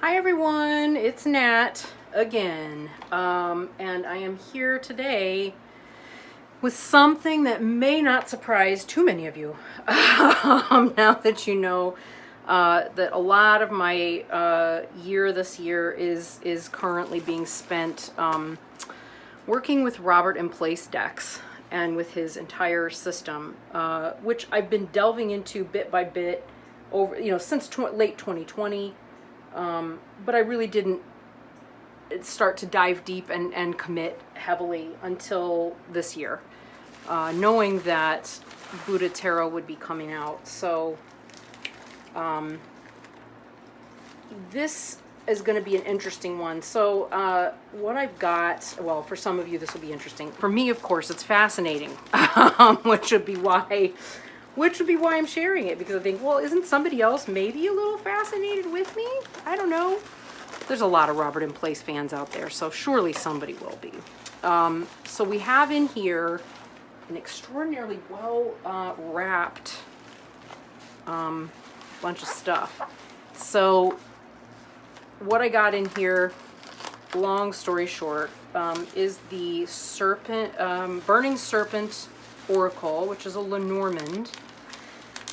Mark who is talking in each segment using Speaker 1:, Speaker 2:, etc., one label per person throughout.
Speaker 1: Hi everyone, it's Nat again, and I am here today with something that may not surprise too many of you. Now that you know that a lot of my year this year is currently being spent working with Robert in Place decks and with his entire system, which I've been delving into bit by bit over, since late 2020. But I really didn't start to dive deep and commit heavily until this year, knowing that Buddha Tarot would be coming out. So this is going to be an interesting one. So what I've got, well, for some of you this will be interesting. For me, of course, it's fascinating, which would be why I'm sharing it, because I think, well, isn't somebody else maybe a little fascinated with me? I don't know. There's a lot of Robert in Place fans out there, so surely somebody will be. So we have in here an extraordinarily well wrapped bunch of stuff. So what I got in here, long story short, is the Serpent, Burning Serpent Oracle, which is a Lenormand.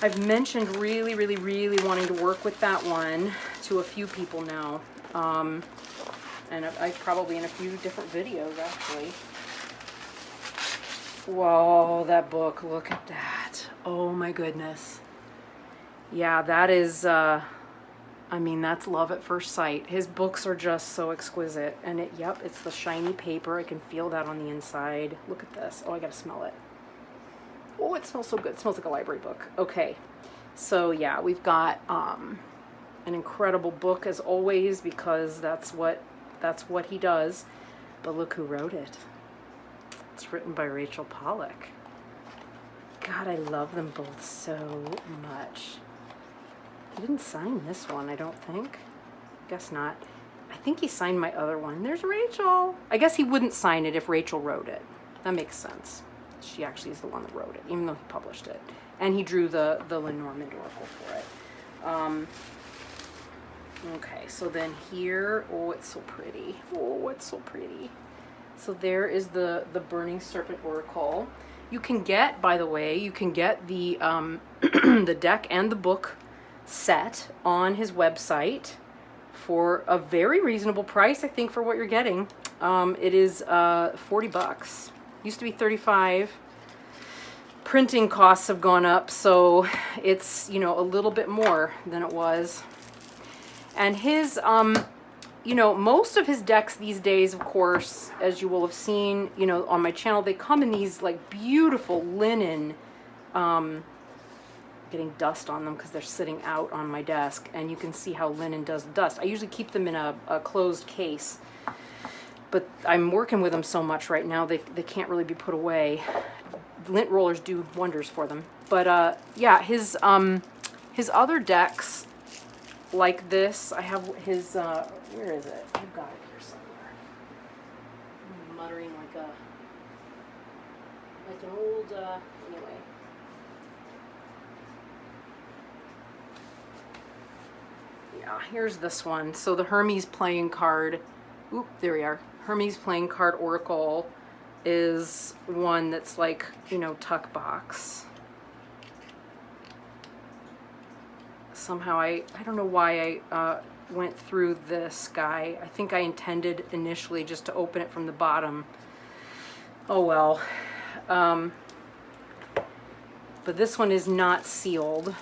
Speaker 1: I've mentioned really wanting to work with that one to a few people now. And I probably in a few different videos, actually. Whoa, that book, look at that. Oh my goodness. Yeah, that is, I mean, that's love at first sight. His books are just so exquisite. And it's the shiny paper. I can feel that on the inside. Look at this. Oh, I gotta smell it. Oh, it smells so good. It smells like a library book. Okay, so yeah, we've got an incredible book as always, because that's what he does. But look who wrote it. It's written by Rachel Pollack. God, I love them both so much. He didn't sign this one, I don't think. Guess not. I think he signed my other one. There's Rachel. I guess he wouldn't sign it if Rachel wrote it. That makes sense. She actually is the one that wrote it, even though he published it. And he drew the Lenormand Oracle for it. Okay, so then here, oh, it's so pretty. Oh, it's so pretty. So there is the Burning Serpent Oracle. You can get, by the way, you can get the the deck and the book set on his website for a very reasonable price, I think, for what you're getting. It is $40. Used to be $35. Printing costs have gone up, so it's, a little bit more than it was. And his, most of his decks these days, of course, as you will have seen, on my channel, they come in these like beautiful linen, getting dust on them because they're sitting out on my desk, and you can see how linen does dust. I usually keep them in a closed case, but I'm working with them so much right now, they can't really be put away. Lint rollers do wonders for them. But yeah, his other decks like this, I have his, where is it? I've got it here somewhere. I'm muttering like an old, anyway. Yeah, here's this one. So the Hermes playing card, oop, there we are. Hermes playing card Oracle is one that's like, tuck box. Somehow I don't know why I went through this guy. I think I intended initially just to open it from the bottom. Oh well. But this one is not sealed.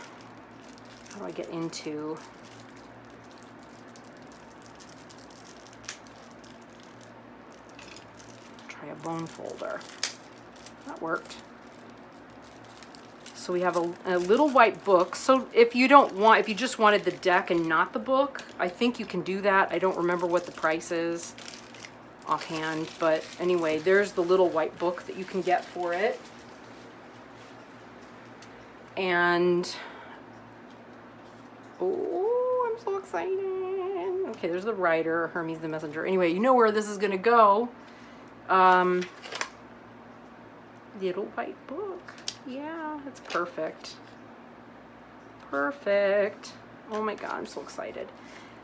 Speaker 1: How do I get into? A bone folder. That worked. So we have a little white book. So if you just wanted the deck and not the book, I think you can do that. I don't remember what the price is offhand, but anyway, there's the little white book that you can get for it. And oh, I'm so excited. Okay, there's the writer, Hermes the Messenger. Anyway, you know where this is gonna go. Little white book. Yeah, it's perfect. Perfect. Oh my God, I'm so excited.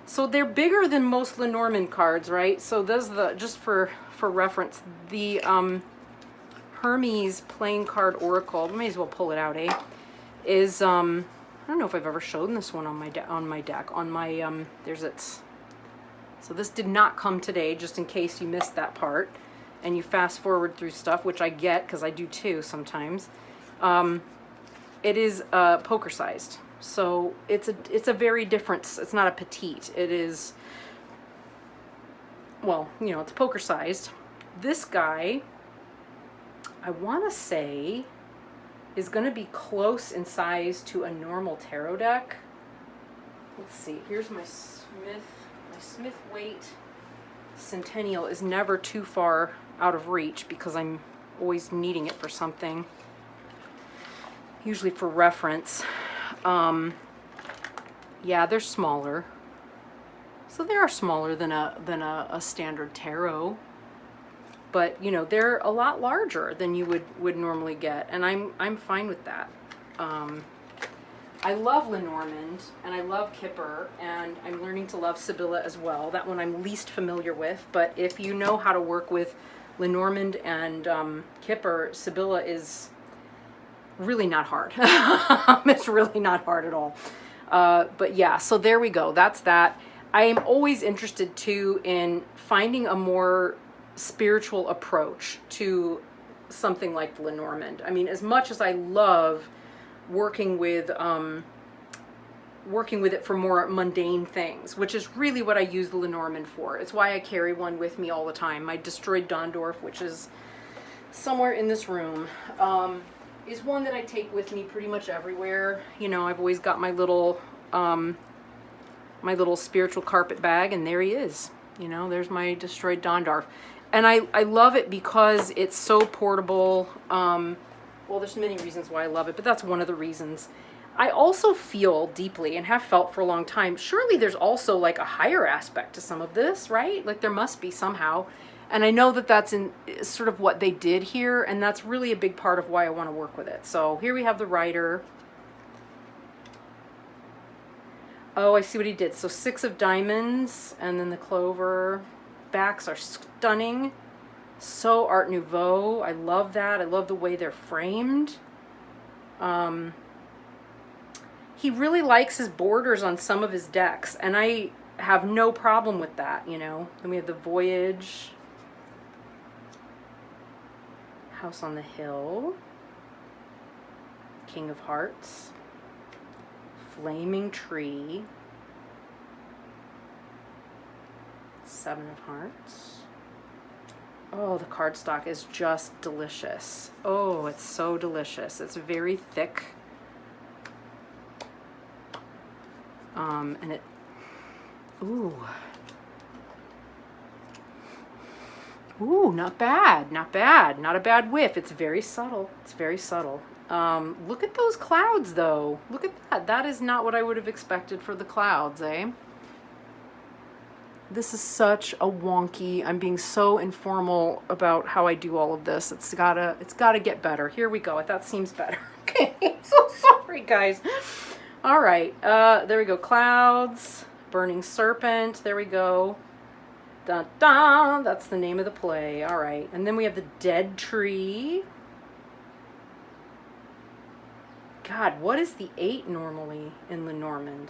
Speaker 1: So they're bigger than most Lenormand cards, right? So those just for reference, the Hermes playing card oracle, may as well pull it out, is I don't know if I've ever shown this one on my deck. There's its. So this did not come today, just in case you missed that part and you fast forward through stuff, which I get because I do too sometimes. It is poker sized. So it's a very different, it's not a petite. It is, well, you know, it's poker sized. This guy, I want to say, is going to be close in size to a normal tarot deck. Let's see, here's my Smith Waite Centennial is never too far out of reach because I'm always needing it for something, usually for reference. Yeah, they're smaller. So they are smaller than a standard tarot. But, you know, they're a lot larger than you would normally get, and I'm fine with that. I love Lenormand, and I love Kipper, and I'm learning to love Sibylla as well. That one I'm least familiar with, but if you know how to work with Lenormand and Kipper, Sibylla is really not hard. It's really not hard at all. But yeah, so there we go. That's that. I am always interested too in finding a more spiritual approach to something like Lenormand. I mean, as much as I love working with it for more mundane things, which is really what I use the Lenormand for. It's why I carry one with me all the time. My Destroyed Dondorf, which is somewhere in this room, is one that I take with me pretty much everywhere. You know, I've always got my little spiritual carpet bag, and there he is. You know, there's my Destroyed Dondorf. And I love it because it's so portable. Well, there's many reasons why I love it, but that's one of the reasons. I also feel deeply, and have felt for a long time, surely there's also like a higher aspect to some of this, right? Like there must be somehow. And I know that that's in sort of what they did here, and that's really a big part of why I want to work with it. So here we have the Rider. Oh, I see what he did. So 6 of diamonds, and then the clover. Backs are stunning. So Art Nouveau. I love that. I love the way they're framed. He really likes his borders on some of his decks, and I have no problem with that, you know. Then we have the Voyage. House on the Hill. King of Hearts. Flaming Tree. 7 of Hearts. Oh, the cardstock is just delicious. Oh, it's so delicious. It's very thick. And it, ooh, not bad, not bad, not a bad whiff. It's very subtle. It's very subtle. Look at those clouds, though. Look at that. That is not what I would have expected for the clouds, eh? This is such a wonky, I'm being so informal about how I do all of this. It's gotta get better. Here we go. That seems better. Okay, I'm so sorry, guys. All right, there we go. Clouds, Burning Serpent. There we go. Dun, dun. That's the name of the play. All right, and then we have the Dead Tree. God, what is the 8 normally in Lenormand?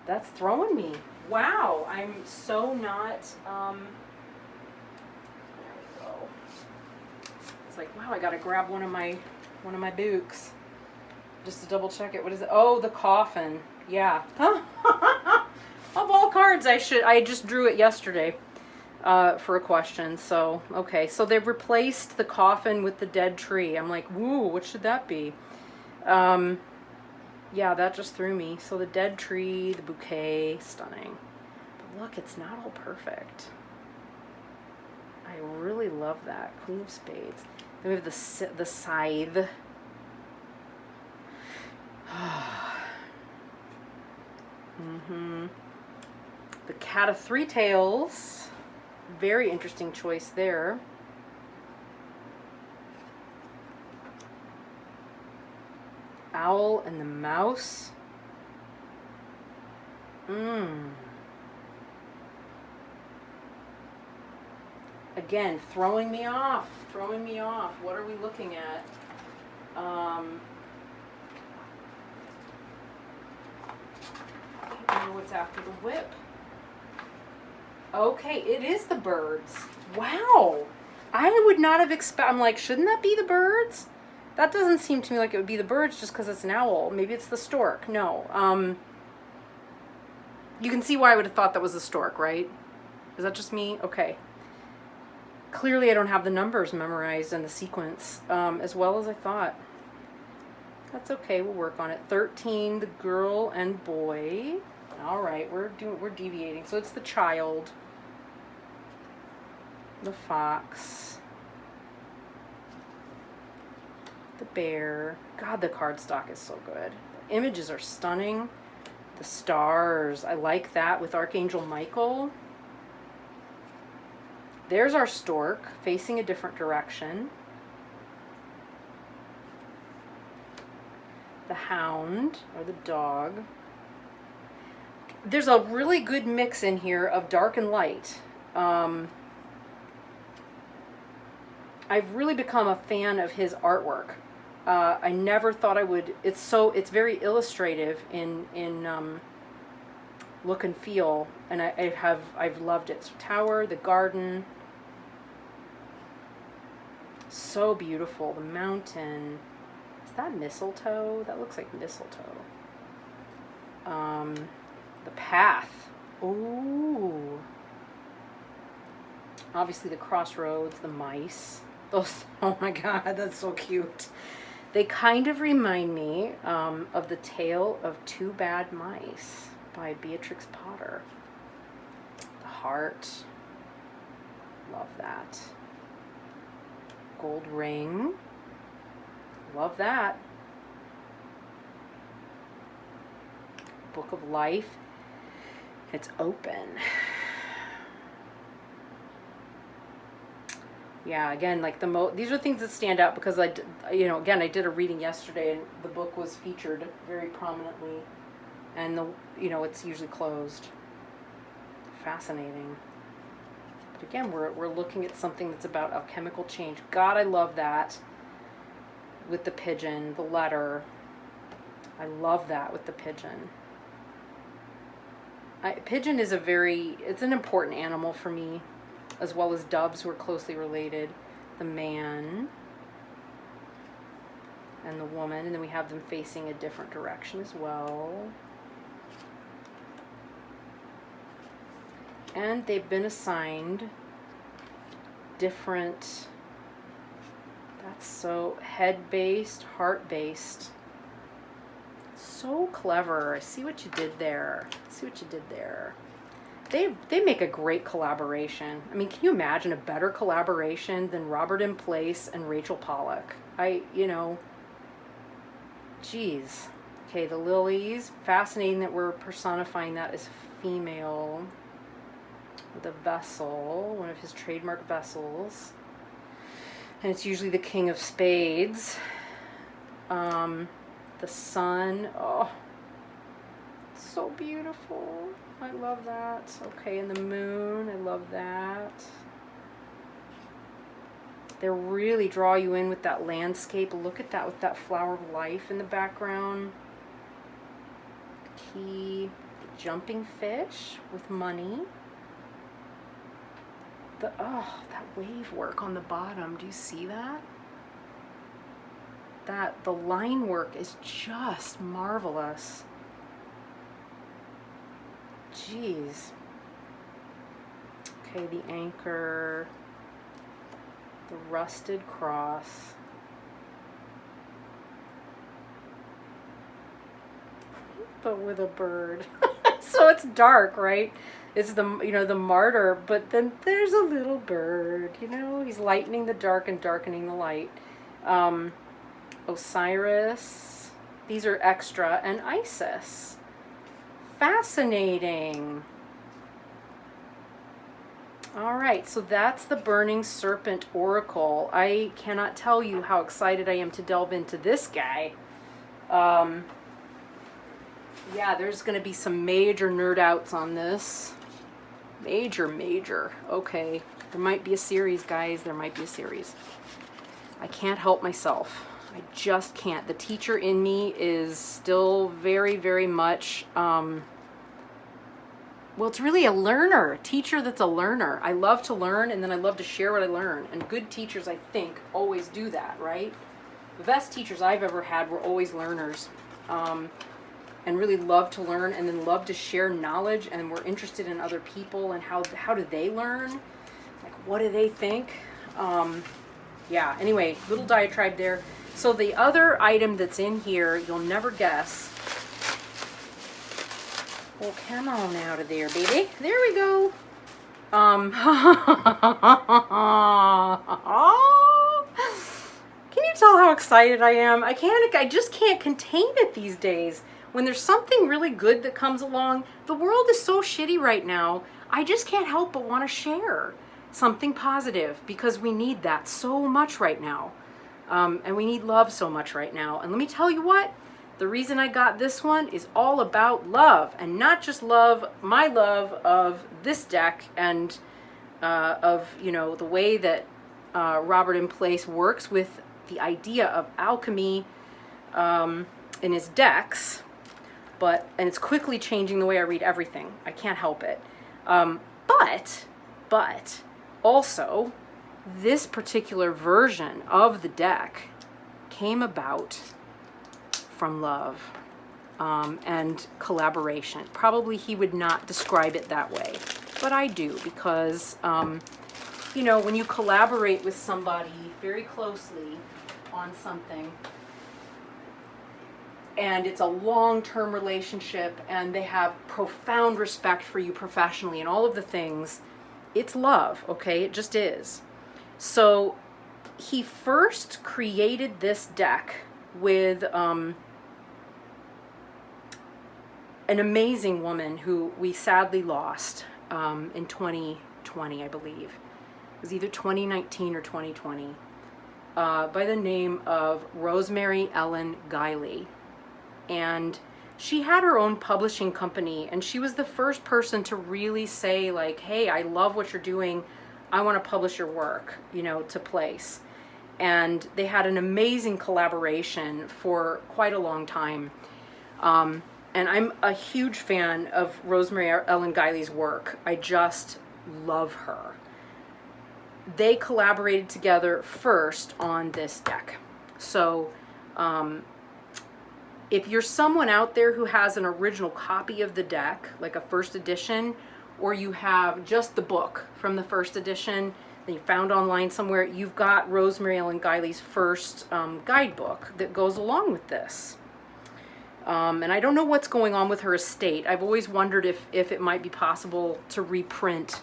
Speaker 1: That's throwing me. Wow, I'm so not, there we go. It's like, wow, I gotta grab one of my books just to double check it. What is it? Oh, the Coffin. Yeah. Huh? Of all cards, I just drew it yesterday for a question. So, okay. So they've replaced the Coffin with the Dead Tree. I'm like, woo, what should that be? Yeah, that just threw me. So the Dead Tree, the Bouquet, stunning. But look, it's not all perfect. I really love that. Queen of Spades. Then we have the Scythe. The Cat of Three Tails. Very interesting choice there. Owl and the Mouse. Again, throwing me off. Throwing me off. What are we looking at? I don't know what's after the whip. Okay, it is the birds. Wow. I would not have expected... I'm like, shouldn't that be the birds? That doesn't seem to me like it would be the birds just because it's an owl. Maybe it's the stork. No. You can see why I would have thought that was the stork, right? Is that just me? Okay. Clearly I don't have the numbers memorized and the sequence as well as I thought. That's okay. We'll work on it. 13, the girl and boy. All right, we're deviating. So it's the child, the fox, the bear. God, the cardstock is so good. The images are stunning. The stars, I like that with Archangel Michael. There's our stork facing a different direction. The hound or the dog. There's a really good mix in here of dark and light. I've really become a fan of his artwork. I never thought I would. It's very illustrative in look and feel, and I've loved it. So tower, the garden, so beautiful. The mountain. Is that mistletoe? That looks like mistletoe. The path. Ooh. Obviously the crossroads, the mice. Those, oh my God, that's so cute. They kind of remind me of The Tale of Two Bad Mice by Beatrix Potter. The heart. Love that. Gold ring. Love that. Book of Life. It's open. Yeah, again, like these are things that stand out because again, I did a reading yesterday and the book was featured very prominently, and it's usually closed. Fascinating. But again, we're looking at something that's about alchemical change. God, I love that. With the pigeon, the letter. I love that with the pigeon. Pigeon is it's an important animal for me, as well as doves who are closely related. The man and the woman, and then we have them facing a different direction as well. And they've been assigned different, that's so head-based, heart-based. So clever. I see what you did there. They make a great collaboration. I mean, can you imagine a better collaboration than Robert M. Place and Rachel Pollack? Geez. Okay, the lilies. Fascinating that we're personifying that as female. With a vessel, one of his trademark vessels. And it's usually the King of Spades. The sun. Oh, so beautiful. I love that. Okay, and the moon. I love that. They really draw you in with that landscape. Look at that with that flower of life in the background. The key. The jumping fish with money. That wave work on the bottom. Do you see that? The line work is just marvelous. Jeez. Okay, the anchor, the rusted cross. But with a bird. So it's dark, right? It's the martyr, but then there's a little bird, he's lightening the dark and darkening the light. Osiris, these are extra, and Isis. Fascinating. All right, so that's the Burning Serpent Oracle. I cannot tell you how excited I am to delve into this guy. Yeah, there's going to be some major nerd outs on this. Major. Okay. There might be a series, guys. There might be a series. I can't help myself. I just can't. The teacher in me is still very, very much, well, it's really a learner, a teacher that's a learner. I love to learn, and then I love to share what I learn. And good teachers, I think, always do that, right? The best teachers I've ever had were always learners, and really love to learn, and then love to share knowledge, and were interested in other people and how do they learn? Like, what do they think? Yeah, anyway, little diatribe there. So the other item that's in here, you'll never guess. Well, come on out of there, baby. There we go. Can you tell how excited I am? I just can't contain it these days. When there's something really good that comes along, the world is so shitty right now, I just can't help but want to share something positive, because we need that so much right now. And we need love so much right now. And let me tell you what, the reason I got this one is all about love, and not just love, my love of this deck, and of, you know, the way that Robert in Place works with the idea of alchemy in his decks, and it's quickly changing the way I read everything. I can't help it. But also, this particular version of the deck came about from love and collaboration. Probably he would not describe it that way, but I do, because you know, when you collaborate with somebody very closely on something, and it's a long-term relationship, and they have profound respect for you professionally and all of the things, it's love, okay? It just is. So he first created this deck with an amazing woman who we sadly lost in 2020, I believe. It was either 2019 or 2020, by the name of Rosemary Ellen Guiley. And she had her own publishing company, and she was the first person to really say, like, hey, I love what you're doing. I want to publish your work, you know, to Place. And they had an amazing collaboration for quite a long time. And I'm a huge fan of Rosemary Ellen Guiley's work. I just love her. They collaborated together first on this deck. So, if you're someone out there who has an original copy of the deck, like a first edition, or you have just the book from the first edition that you found online somewhere, you've got Rosemary Ellen Guiley's first guidebook that goes along with this. And I don't know what's going on with her estate. I've always wondered if it might be possible to reprint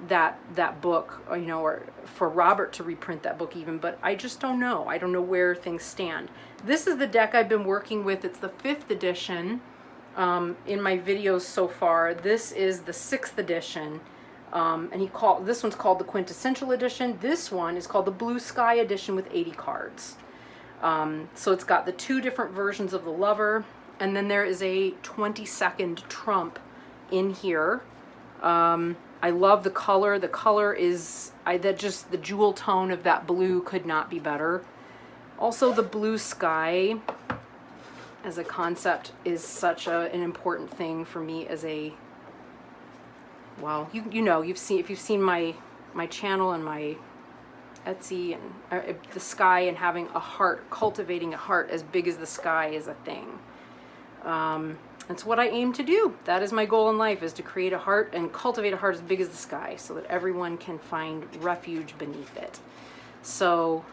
Speaker 1: that book, or, you know, or for Robert to reprint that book even, but I just don't know. I don't know where things stand. This is the deck I've been working with. It's the 5th edition in my videos so far. This is the 6th edition, and this one's called the Quintessential Edition. This one is called the Blue Sky Edition with 80 cards. So it's got the 2 different versions of the lover, and then there is a 22nd trump in here. I love the color. The color is, the jewel tone of that blue could not be better. Also, the blue sky as a concept is such an important thing for me as a, well, you know, if you've seen my channel and my Etsy, and the sky, and having a heart, cultivating a heart as big as the sky is a thing. That's what I aim to do. That is my goal in life, is to create a heart and cultivate a heart as big as the sky, so that everyone can find refuge beneath it. So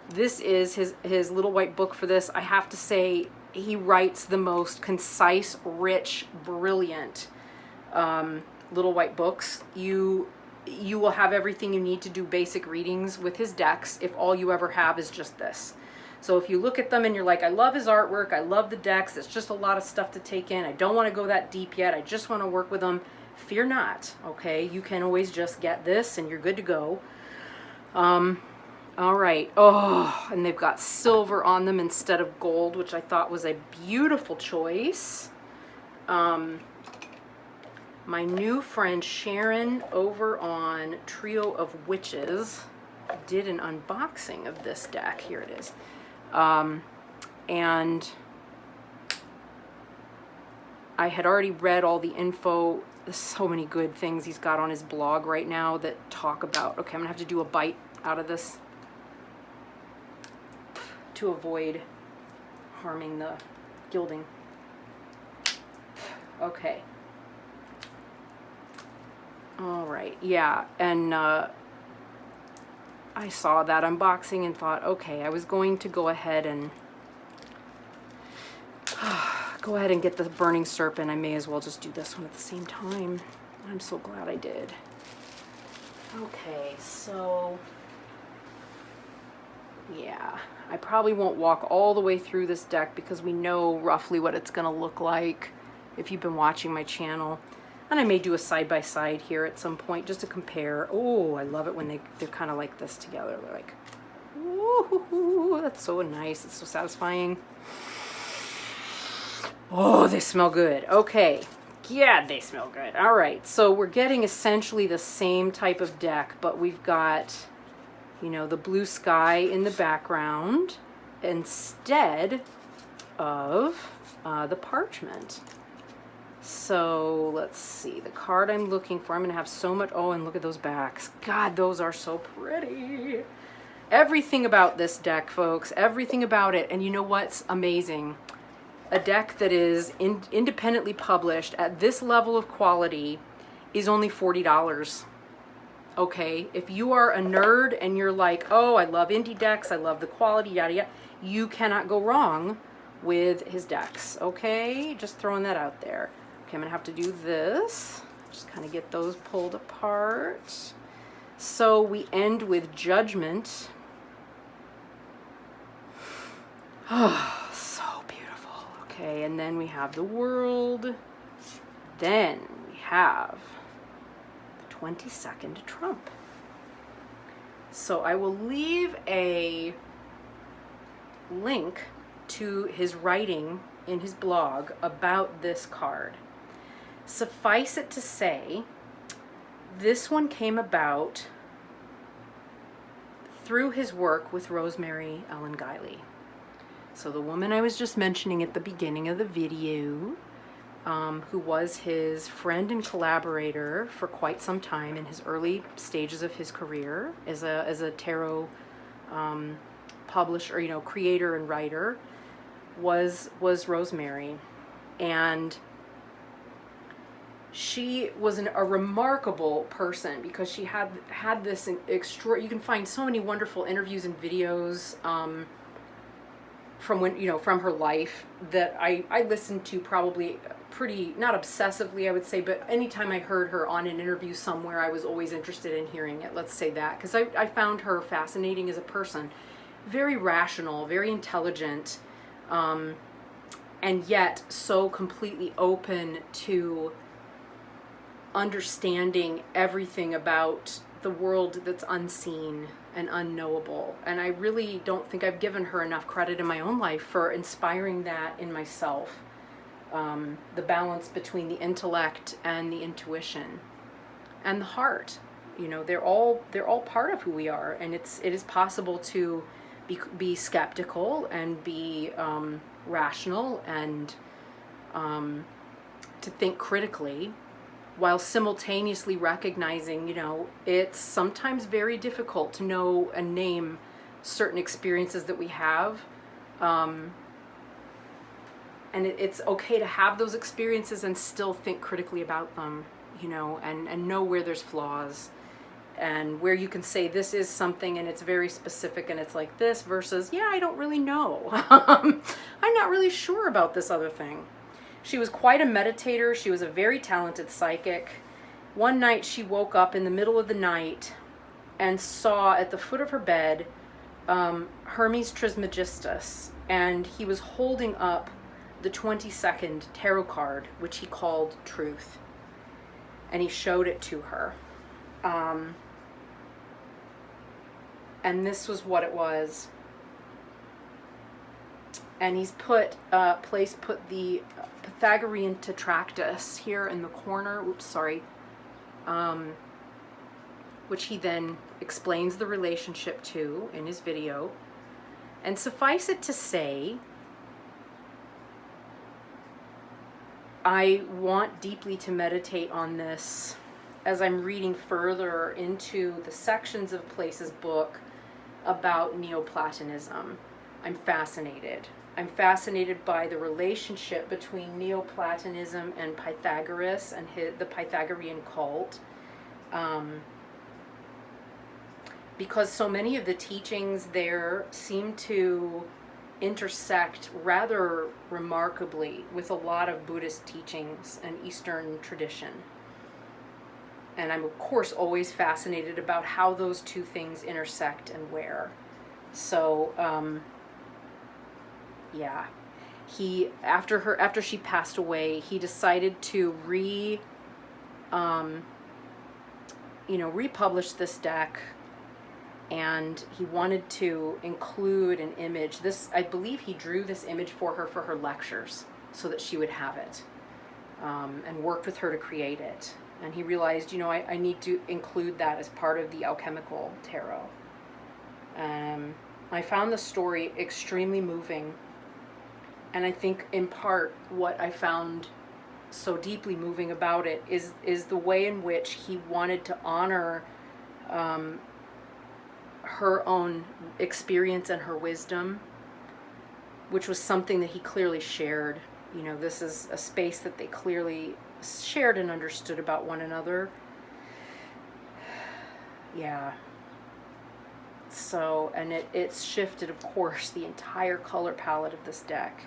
Speaker 1: this is his little white book for this. I have to say, he writes the most concise, rich, brilliant little white books. You will have everything you need to do basic readings with his decks if all you ever have is just this. So if you look at them and you're like, I love his artwork, I love the decks, it's just a lot of stuff to take in, I don't want to go that deep yet, I just want to work with them, fear not, okay? You can always just get this and you're good to go. All right. Oh, and they've got silver on them instead of gold, which I thought was a beautiful choice. My new friend Sharon over on Trio of Witches did an unboxing of this deck. Here it is. And I had already read all the info. There's so many good things he's got on his blog right now that talk about, okay, I'm gonna have to do a bite out of this to avoid harming the gilding. Okay. All right, yeah, and I saw that unboxing and thought, okay, I was going to go ahead and get the Burning Serpent. I may as well just do this one at the same time. I'm so glad I did. Okay, so yeah, I probably won't walk all the way through this deck because we know roughly what it's gonna look like if you've been watching my channel. And I may do a side-by-side here at some point just to compare. Oh, I love it when they're kind of like this together. They're like, ooh, that's so nice. It's so satisfying. Oh, they smell good. Okay. Yeah, they smell good. All right. So we're getting essentially the same type of deck, but we've got, you know, the blue sky in the background instead of the parchment. So let's see, the card I'm looking for, I'm going to have so much, oh, and look at those backs. God, those are so pretty. Everything about this deck, folks, everything about it. And you know what's amazing? A deck that is independently published at this level of quality is only $40. Okay, if you are a nerd and you're like, oh, I love indie decks, I love the quality, yada, yada, you cannot go wrong with his decks, okay? Just throwing that out there. Okay, I'm gonna have to do this. Just kind of get those pulled apart. So we end with Judgment. Oh, so beautiful. Okay, and then we have the World. Then we have the 22nd Trump. So I will leave a link to his writing in his blog about this card. Suffice it to say, this one came about through his work with Rosemary Ellen Guiley. So the woman I was just mentioning at the beginning of the video, who was his friend and collaborator for quite some time in his early stages of his career as a tarot publisher, you know, creator and writer, was Rosemary. And she was a remarkable person because she had this extra. You can find so many wonderful interviews and videos from from her life that I listened to probably pretty, not obsessively I would say, but anytime I heard her on an interview somewhere, I was always interested in hearing it. Let's say that, because I found her fascinating as a person, very rational, very intelligent, and yet so completely open to understanding everything about the world that's unseen and unknowable. And I really don't think I've given her enough credit in my own life for inspiring that in myself. The balance between the intellect and the intuition and the heart, you know, they're all part of who we are. And it is possible to be skeptical and be rational and to think critically, while simultaneously recognizing, you know, it's sometimes very difficult to know and name certain experiences that we have. And it's okay to have those experiences and still think critically about them, you know, and know where there's flaws and where you can say this is something and it's very specific and it's like this versus, yeah, I don't really know. I'm not really sure about this other thing. She was quite a meditator. She was a very talented psychic. One night she woke up in the middle of the night and saw at the foot of her bed Hermes Trismegistus, and he was holding up the 22nd tarot card, which he called Truth, and he showed it to her. And this was what it was. And he's put the Pythagorean Tetractys here in the corner. Oops, sorry. Which he then explains the relationship to in his video. And suffice it to say, I want deeply to meditate on this as I'm reading further into the sections of Place's book about Neoplatonism. I'm fascinated. I'm fascinated by the relationship between Neoplatonism and Pythagoras and the Pythagorean cult. Because so many of the teachings there seem to intersect rather remarkably with a lot of Buddhist teachings and Eastern tradition. And I'm, of course, always fascinated about how those two things intersect and where. So, yeah. After she passed away, he decided to republish this deck. And he wanted to include an image. I believe he drew this image for her lectures so that she would have it, and worked with her to create it. And he realized, I need to include that as part of the Alchemical Tarot. I found the story extremely moving. And I think in part what I found so deeply moving about it is the way in which he wanted to honor her own experience and her wisdom, which was something that he clearly shared. This is a space that they clearly shared and understood about one another. Yeah. So, and it's shifted, of course, the entire color palette of this deck.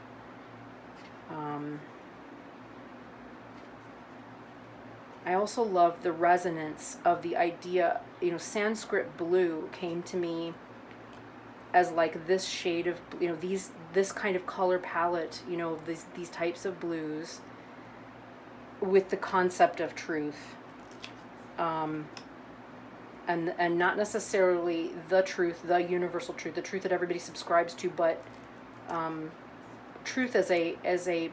Speaker 1: I also love the resonance of the idea, Sanskrit blue came to me as like this shade of, this kind of color palette, these types of blues with the concept of truth. And not necessarily the truth, the universal truth, the truth that everybody subscribes to, but truth as a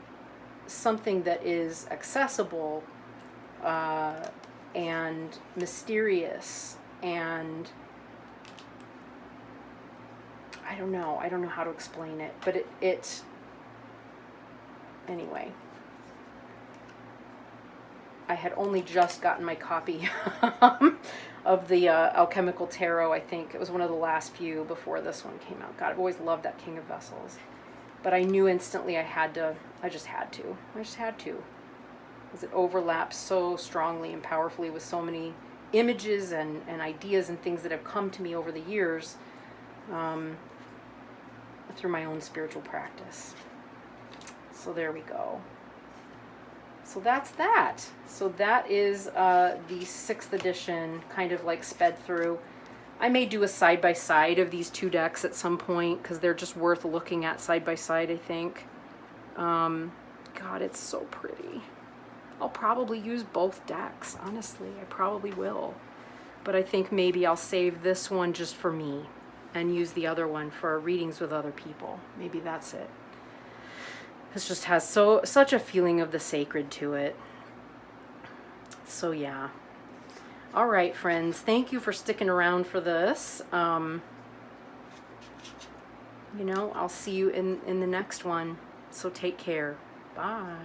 Speaker 1: something that is accessible, and mysterious, and I don't know how to explain it, but it anyway. I had only just gotten my copy of the Alchemical Tarot. I think it was one of the last few before this one came out. God, I've always loved that King of Vessels. But I knew instantly I just had to. Because it overlaps so strongly and powerfully with so many images and ideas and things that have come to me over the years, through my own spiritual practice. So there we go. So that's that. So that is the 6th edition, kind of like sped through. I may do a side-by-side of these two decks at some point, because they're just worth looking at side-by-side, I think. God, it's so pretty. I'll probably use both decks, honestly. I probably will. But I think maybe I'll save this one just for me and use the other one for readings with other people. Maybe that's it. This just has such a feeling of the sacred to it. So yeah. All right, friends. Thank you for sticking around for this. I'll see you in the next one. So take care. Bye.